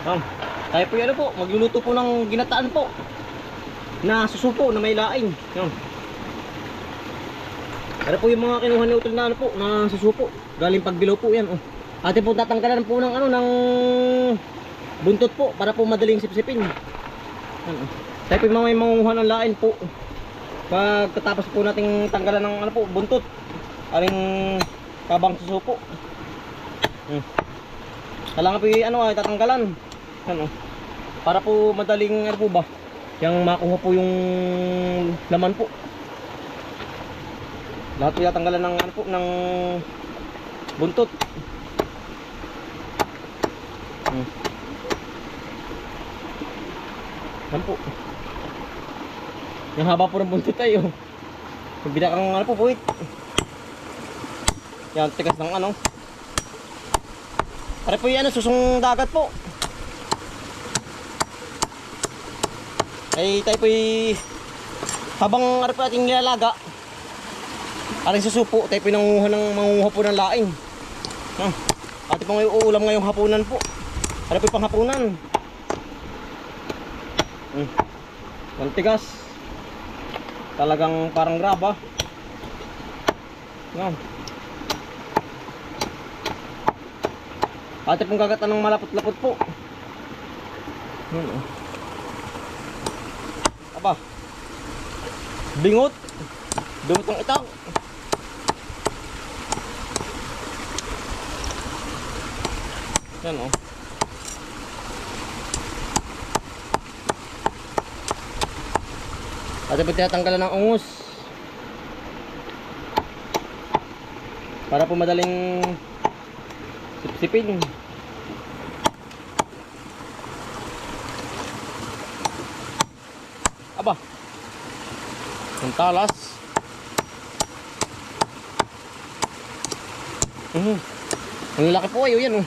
Tayo po yan po, magluluto po ng ginataan po na susupo na may laing. Pero po yung mga kinuha ni Utol na ano po, na susupo. Galing Pagbilao po yan. Ate po tatanggalan po ng ano, ng buntot po para po madaling sipsipin. Tayo po yung mga may manguha ng lain po. Pagkatapos po nating tanggalan ng ano po, buntot. Aring kabang susupo. Kailangan po yung ano ay tatanggalan. Para po madaling ano po ba, yung makuha po yung laman po. Lahat po tatanggalan ng ano po, ng buntot. Yan po. Yung haba po ng buntot tayo. Yung binakang ano po buhit. Yan, tigas ng ano. Para po yan, susong dagat po. Ay tayo po habang ano po ating nilalaga, aring susupo, tayo po mangunguha po ng laing. Ate po ngayon uulam ngayong hapunan po. Ano po pang hapunan. Ang tigas. Talagang parang graba. Ate pong gagatan ng malapot-lapot po. Aba. Bingot. Bingot ng itang. Yan Ate po tinatanggalan ng ungus para po madaling sipsipin. Aba, ang talas. Ang laki po ayo yan.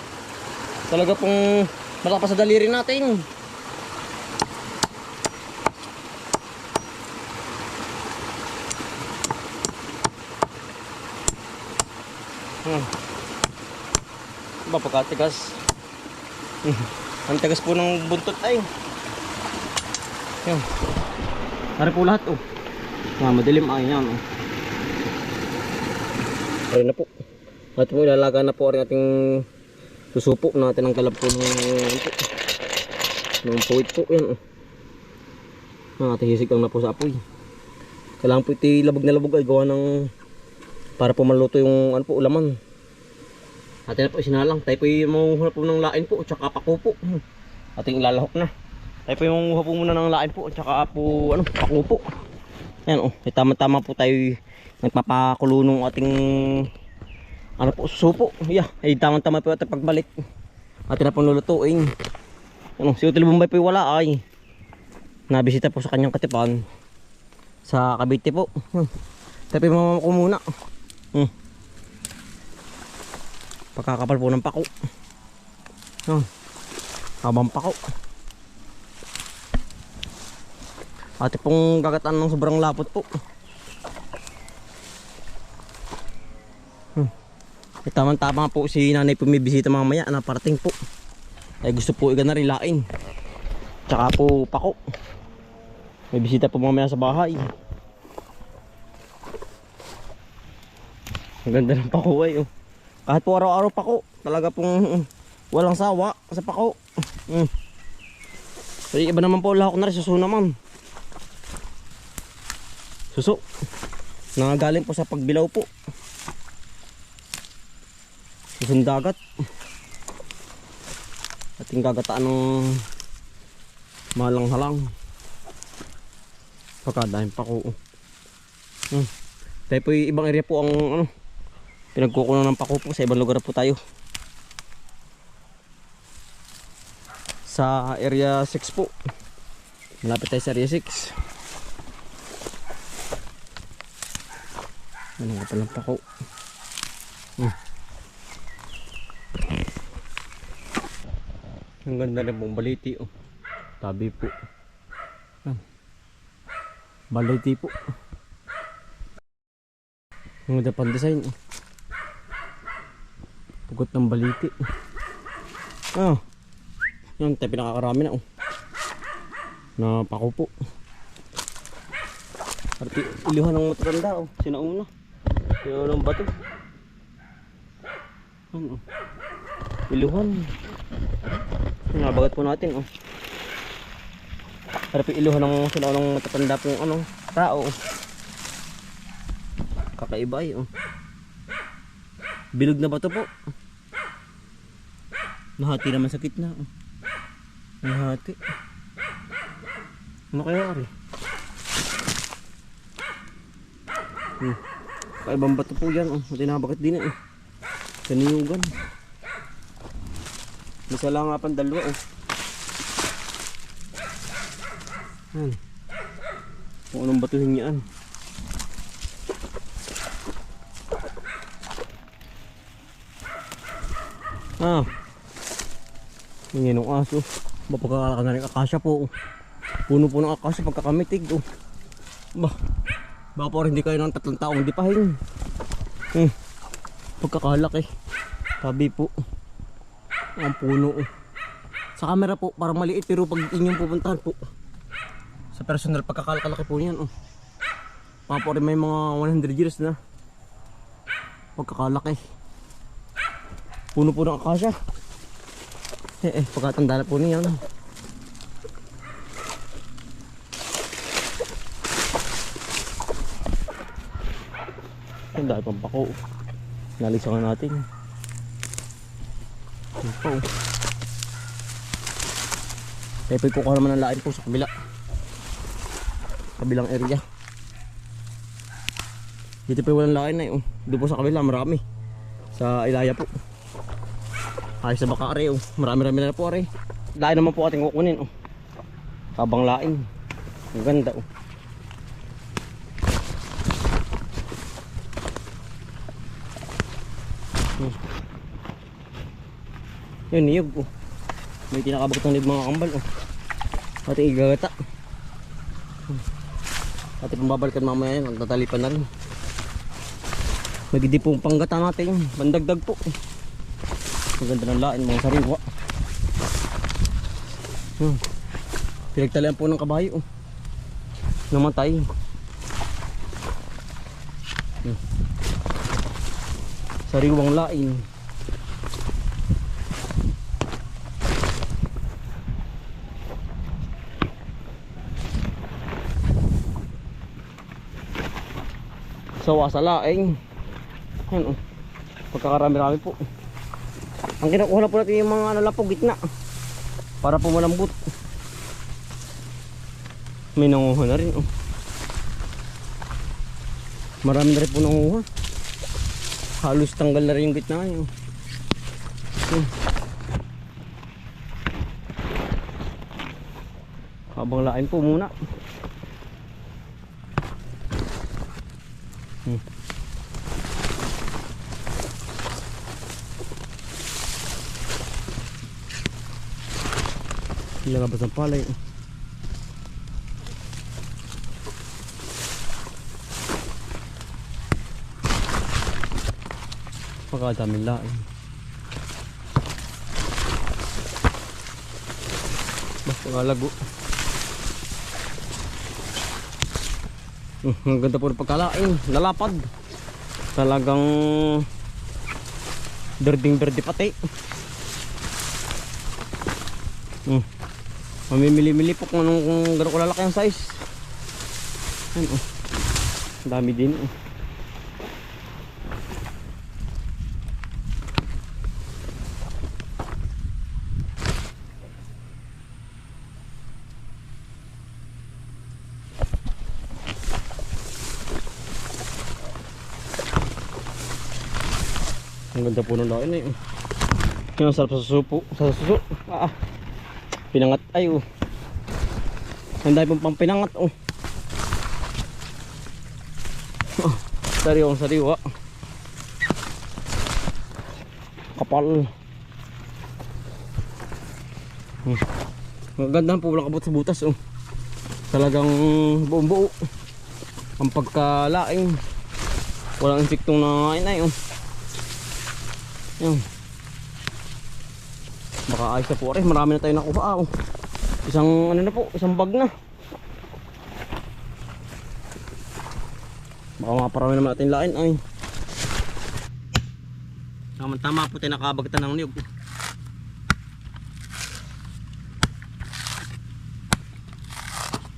Talaga pong malakas sa daliri natin. Ba pagkatigas. Ang tigas po ng buntot ay. Yan. Para po lahat madilim ay yan Ayun na po. At po ilalaga na po ang ating susupo natin ang kalab po ng puwit po yan hihisig lang na po sa apoy. Kailangan po iti labog na labog ay gawa ng para po maluto yung ano po ulaman. Atin na po isinalang. Tayo po yung manguha po ng lain po at saka pako po. Ating ilalahok na. Tayo po yung manguha po muna ng lain po at saka po pako po. Ayan tama-tama po tayo nagpapakulo ng ating ano po susupo. Ay tama-tama po ating pagbalik. Atin na po lulutuin. Si Utol Bombay po wala ay nabisita po sa kanyang katipan sa Cavite po. Tayo po yung mamamako muna. Pagkakapal po ng pako. Habang pako. Ate pong gagataan ng sobrang lapot po. Tamang-tama po si nanay po may bisita mamaya na parating po. Ay gusto po iga na rilain. Tsaka po pako. May bisita po mamaya sa bahay. Ang ganda ng pako ay kahit po araw-araw pako, talaga pong walang sawa sa pako. So, iba naman po lahok na rin, suso naman. Suso. Nangagaling po sa Pagbilao po. Susong dagat. Ating gagataan ng malang-halang. Pagkadahing pako. Tayo po yung ibang area po ang pinagkukunan ng pako po. Sa ibang lugar po tayo. Sa area 6 po. Malapit tayo sa area 6. Ano nga palang pako. Ang ganda rin pong baliti. Tabi po. Baliti po. Ang ganda pang design. Pugot ng baliti. Yan, tayo pinakakarami na oh. Na pakupo. Arti iluhan ng matanda oh, sinauna. Iluhan ng bato. Ano? Iluhan. Nabagat po natin oh. Arti iluhan ng sinaunang matatanda pong ano, tao. Kakaiba ay oh. Bilog na bato po. Nahati naman sa gitna oh. Nahati. Ano kaya ari? Kaibang bato po yan oh. Tinabagat din eh. Kaniyugan. Isa lang nga pang dalawa oh. Yan. Kung anong batuhin yan. Ah. Yung ng aso. Mapagkakalaka na rin akasya po. Puno po ng akasya pagkakamitig oh. Baka po rin hindi kayo ng 3 taong di pahin. Pagkakalaki. Sabi po. Ang puno oh. Sa camera po parang maliit pero pag inyong pupuntahan po. Sa personal pagkakalaki po yan oh. Baka po rin may mga 100 years na. Pagkakalaki. Puno po ng akasya. Pagkatanda na po niya no? Ang dahil pang pako. Nalisangan natin. Ito po. Pepe po ko naman ang lain po sa kabila. Kabilang area. Dito po walang lain na yun. Doon po sa kabila marami. Sa Ilaya po. Ay sa baka are oh. Marami-rami na po are. Lain naman po ating kukunin oh. Kabang lain. Ang ganda oh. Yun niyog oh. May tinakabot ng mga kambal oh. Ating igagata. Ating pambabalikan mamaya yan. Magtatalipan na rin. Magidi pong panggata natin. Bandagdag po. Ang ganda ng lain mga sariwa. Pinagtalian po ng kabayo oh. Namatay. Sariwang lain. Sawa sa laing. Yan oh. Pagkakarami-rami po. Ang kinukuha na po natin yung mga nalapog gitna. Para po malambot. May nanguha na rin oh. Marami na rin po nanguha. Halos tanggal na rin yung gitna nyo. Habang lain po muna. Ilagabas ang palay. Pagkadaming lain. Basta ngalago. Ang ganda po ng pagkalain. Lalapad. Talagang berding-berde pati. Mamimili-mili po kung gano'n kalalaki ang size. Ayan oh. Dami din oh. Ang ganda po ng lain eh. Yung sarap sa suso. Sa suso. Pinangat ay oh. Ang dami pong pampinangat oh. Sariwang sariwa. Kapal. Ang ganda po walang kabot sa butas oh. Talagang buong buo. Ang pagkalaing. Walang insektong nangangain ay oh. Yan. Baka ayos na po rin. Marami na tayo nakuha. Oh. Isang ano na po, isang bag na. Baka makaparami naman natin lain ay. Tama po tayo nakabagtan ng niyog.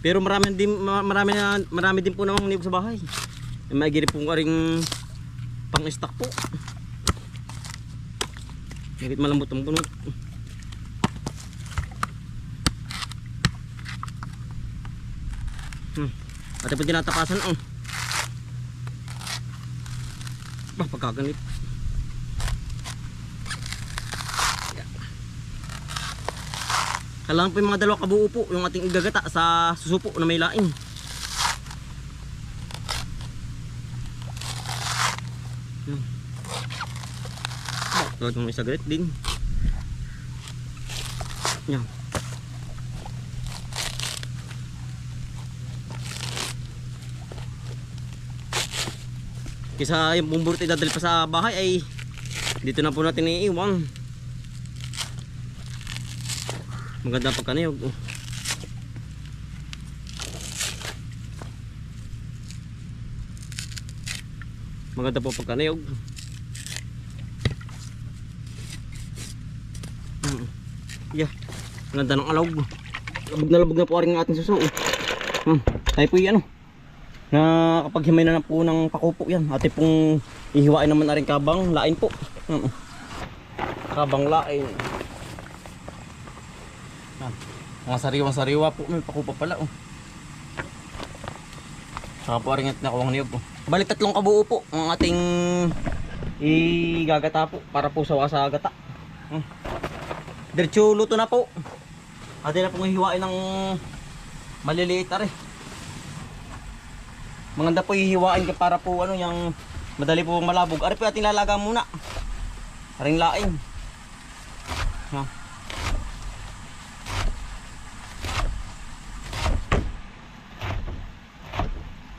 Pero marami din po namang niyog sa bahay. May giri po ka ring pang stock po. Kahit malambot ang bunot. Pati po tinatakasan ang. Bah, pagkaganit. Kailangan po yung mga dalawa kabuo po yung ating igagata sa susupo na may laing. Talagang may saglit din. Yan. Kisa yung bumburot idadali pa sa bahay ay dito na po natin iiwan. Maganda pagkaniyog. Maganda po pagkaniyog. Yeah. Maganda ng alawg. Labog na po rin ang ating suso. Tayo po yan. Na kapag himay na po ng pakupo yan. Ate pong ihiwain naman na rin kabang lain po. Kabang lain. Mga sariwa po. May pakupo pala. Saka po rin natin nakuha ng niyog. Balik 3 kabuo po ang ating igagata po. Para po sawa sa gata. Diretso luto na po. Ate na pong hihiwain ng maliliit are. Maganda po hihiwain ka para po ano yung madali po malabog. Are po ating lalaga muna. Aring laing.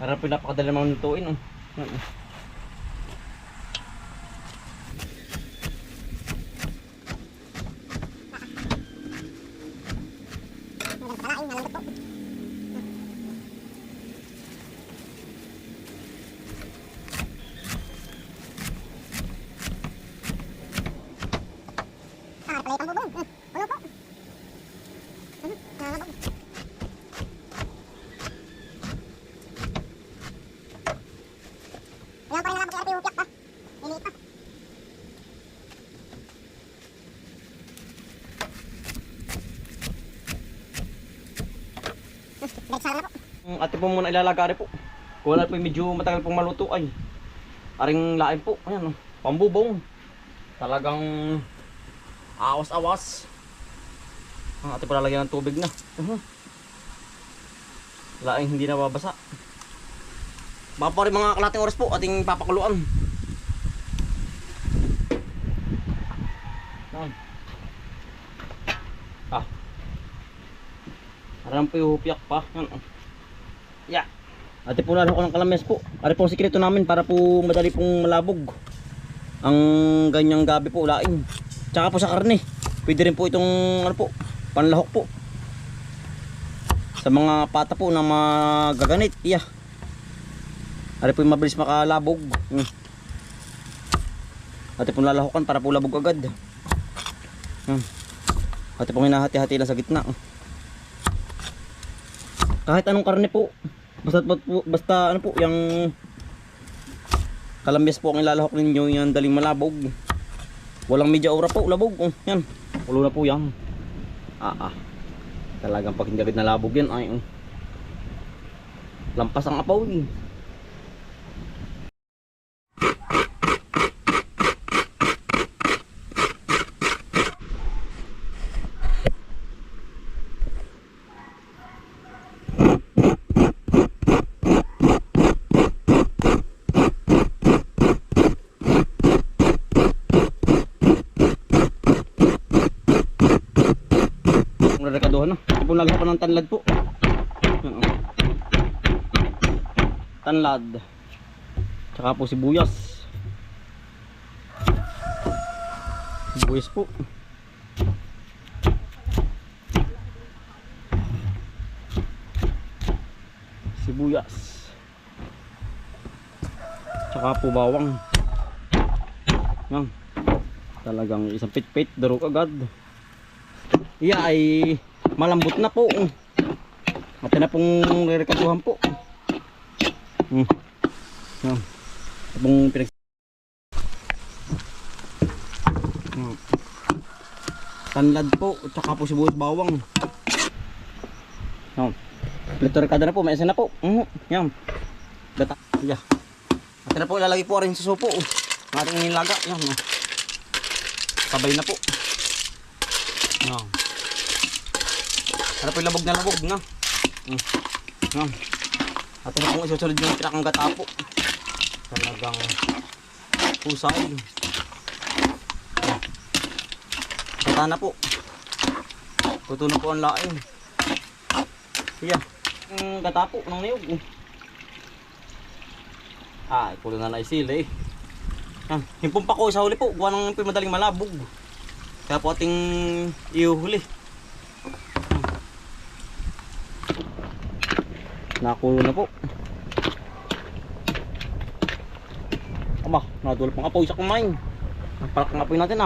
Para po napakadali naman lutuin. Ate po muna ilalagari po. Kung wala po medyo matagal pong maluto ay aring lain po. Ayan pambubong. Talagang awas-awas. Ang ate po lalagyan ng tubig na. Laing hindi na babasa. Baka pa rin mga kalating oras po ating papakuluan. Aram po yung hupyak pa. Yeah. Ate po lalo ko ng kalames po. Ari po ang sikreto namin para po madali pong malabog ang ganyang gabi po laing. Tsaka po sa karne. Pwede rin po itong ano po, panlahok po. Sa mga pata po na magaganit. Yeah. Ari po yung mabilis makalabog. Ate po lalahokan para po labog agad. Ate po hinahati-hati lang sa gitna. Kahit anong karne po. Basta ano po, yung kalambes po ang ilalahok ninyo, yan daling malabog. Walang media ora po, labog. Yan. Ulo na po yan. Talagang pag hindi agad nalabog yan ay lampas ang apaw. Rekado ito po lagyan pa ng tanlad po. Tanlad tsaka po sibuyas po. sibuyas. Tsaka po bawang. Yan. Talagang isang pit-pit, darok agad. Iya ay malambot na po. Mati na pong re-rekaduhan po. Yan. Abong pinag... Tanlad po, tsaka po sibuyas bawang. Yan. Rekado na po, may isa na po. Yan. Gata. Yeah. At na po ilalagay po rin sa supo. Ang ating nilaga. Yan. Sabay na po. Yan. Ano po labog na labog na. Yan. At na po isusunod yung pinakang gata po. Talagang pusay. Gata na po. Tuto na po ang laing. Yeah. Gata po ng niyog. Kulo na naisili. Himpong pa ko sa huli po. Gawa ng madaling malabog. Kaya po ating iuhuli. Nakulo na po. Aba, nadulog pang apoy sa kumain. Napalak ng apoy natin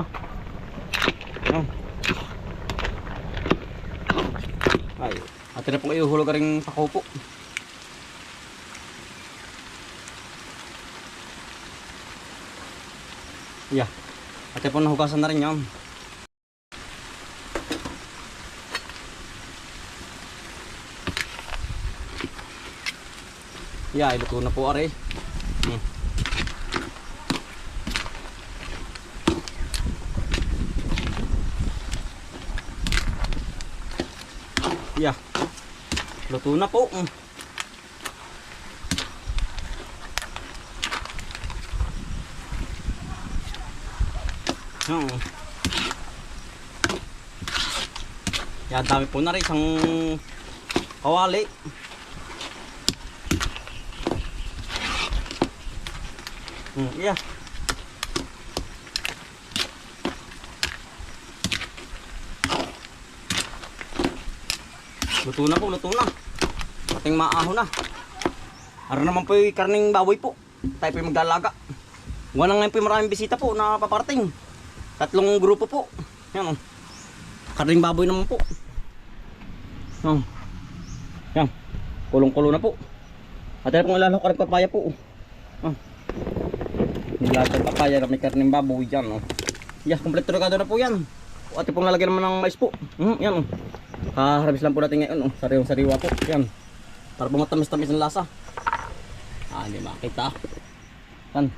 Ay, atin na pong iuhulog ka rin pako po. Yeah. Atin po nahugasan na rin yan. Yeah, iluto na po are. Yeah. Luto na po. Yan, dami po na rin isang kawali. Yeah. Luto na po, luto na. Ating maaho na. Ara naman po yung karning baboy po. Tayo po yung maglalaga. Wala ngayon po yung maraming bisita po na paparating. 3 grupo po. Yan karning baboy naman po. Yan. Kulong-kulo na po. At tayo pong ilalako karning papaya po. Nilagang papaya na may karning baboy dyan. Yeah, kompleto rekado na po yan. At pong lalagyan naman ng mais po. Yan harvest lang po natin ngayon. Sariwang-sariwa po. Yan. Para po matamis-tamis ng lasa. Hindi makita. Yan.